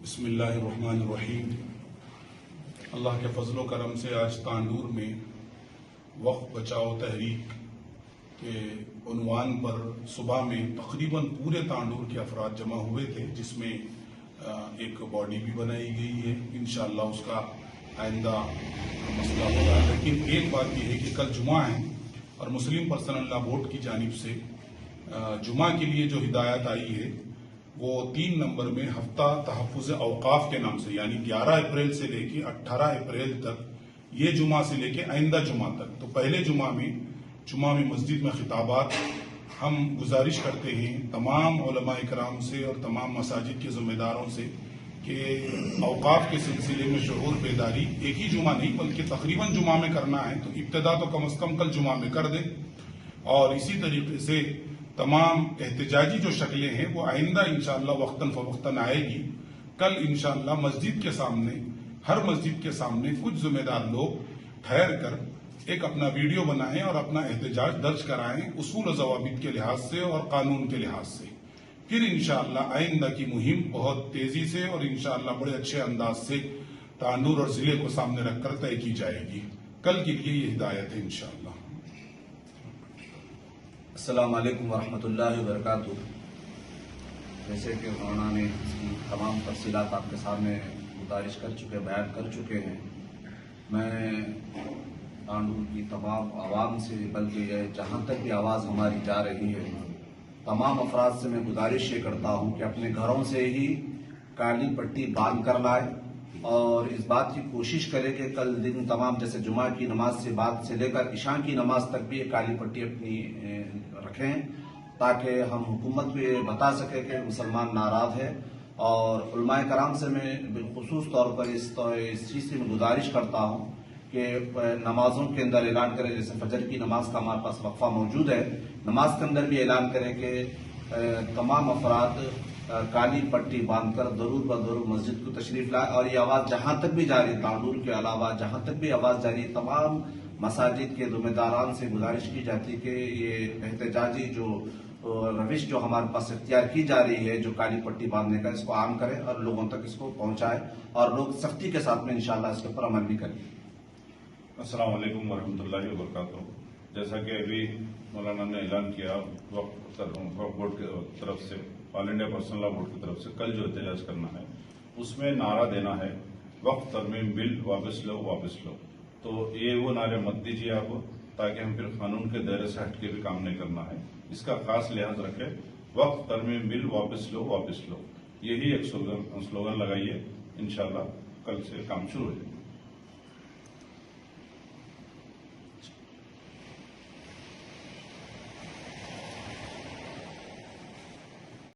بسم اللہ الرحمن الرحیم۔ اللہ کے فضل و کرم سے آج تانڈور میں وقف بچاؤ تحریک کے عنوان پر صبح میں تقریباً پورے تانڈور کے افراد جمع ہوئے تھے، جس میں ایک باڈی بھی بنائی گئی ہے۔ انشاءاللہ اس کا آئندہ مسئلہ ہوگا، لیکن ایک بات یہ ہے کہ کل جمعہ ہے اور مسلم پرسنل لا بورڈ کی جانب سے جمعہ کے لیے جو ہدایت آئی ہے وہ 3 نمبر میں ہفتہ تحفظ اوقاف کے نام سے، یعنی 11 اپریل سے لے کے 18 اپریل تک، یہ جمعہ سے لے کے آئندہ جمعہ تک، تو پہلے جمعہ میں مسجد میں خطابات ہم گزارش کرتے ہیں تمام علماء اکرام سے اور تمام مساجد کے ذمہ داروں سے کہ اوقاف کے سلسلے میں شعور بیداری ایک ہی جمعہ نہیں بلکہ تقریباً جمعہ میں کرنا ہے، تو ابتدا تو کم از کم کل جمعہ میں کر دیں، اور اسی طریقے سے تمام احتجاجی جو شکلیں ہیں وہ آئندہ انشاءاللہ وقتاً فوقتاً آئے گی۔ کل انشاءاللہ مسجد کے سامنے، ہر مسجد کے سامنے کچھ ذمہ دار لوگ ٹھہر کر ایک اپنا ویڈیو بنائیں اور اپنا احتجاج درج کرائیں اصول و ضوابط کے لحاظ سے اور قانون کے لحاظ سے، پھر انشاءاللہ آئندہ کی مہم بہت تیزی سے اور انشاءاللہ بڑے اچھے انداز سے تانڈور اور ضلع کو سامنے رکھ کر طے کی جائے گی۔ کل کے لیے یہ ہدایت ہے انشاءاللہ۔ السلام علیکم ورحمۃ اللہ وبرکاتہ۔ جیسے کہ مولانا نے اس کی تمام تفصیلات آپ کے سامنے گزارش کر چکے، بیان کر چکے ہیں، میں تانڈور کی تمام عوام سے، بلکہ جہاں تک بھی آواز ہماری جا رہی ہے، تمام افراد سے میں گزارش یہ کرتا ہوں کہ اپنے گھروں سے ہی کالی پٹی باندھ کر لائیں اور اس بات کی کوشش کریں کہ کل دن تمام، جیسے جمعہ کی نماز سے بعد سے لے کر عشاء کی نماز تک بھی یہ کالی پٹی اپنی رکھیں، تاکہ ہم حکومت کو یہ بتا سکیں کہ مسلمان ناراض ہے۔ اور علماء کرام سے میں بالخصوص طور پر اس چیز کی گزارش کرتا ہوں کہ نمازوں کے اندر اعلان کریں، جیسے فجر کی نماز کا ہمارے پاس وقفہ موجود ہے، نماز کے اندر بھی اعلان کریں کہ تمام افراد کالی پٹی باندھ کر ضرور بضرور مسجد کو تشریف لائے۔ اور یہ آواز جہاں تک بھی جاری ہے، تانڈور کے علاوہ جہاں تک بھی آواز جاری ہے، تمام مساجد کے ذمہ داران سے گزارش کی جاتی ہے کہ یہ احتجاجی جو روش جو ہمارے پاس اختیار کی جا رہی ہے، جو کالی پٹی باندھنے کا، اس کو عام کریں اور لوگوں تک اس کو پہنچائے اور لوگ سختی کے ساتھ میں انشاءاللہ اس کے اوپر عمل بھی کریں۔ السلام علیکم ورحمۃ اللہ وبرکاتہ۔ جیسا کہ ابھی مولانا نے اعلان کیا، وقف بورڈ کی طرف سے، آل انڈیا پرسنل لا بورڈ کی طرف سے کل جو احتجاج کرنا ہے اس میں نعرہ دینا ہے وقف ترمیم بل واپس لو واپس لو۔ تو یہ وہ نعرے مت دیجیے آپ، تاکہ ہم پھر قانون کے دائرے سے ہٹ کے بھی کام نہیں کرنا ہے، اس کا خاص لحاظ رکھیں۔ وقف ترمیم بل واپس لو واپس لو، یہی ایک سلوگن لگائیے، انشاءاللہ کل سے کام شروع ہے۔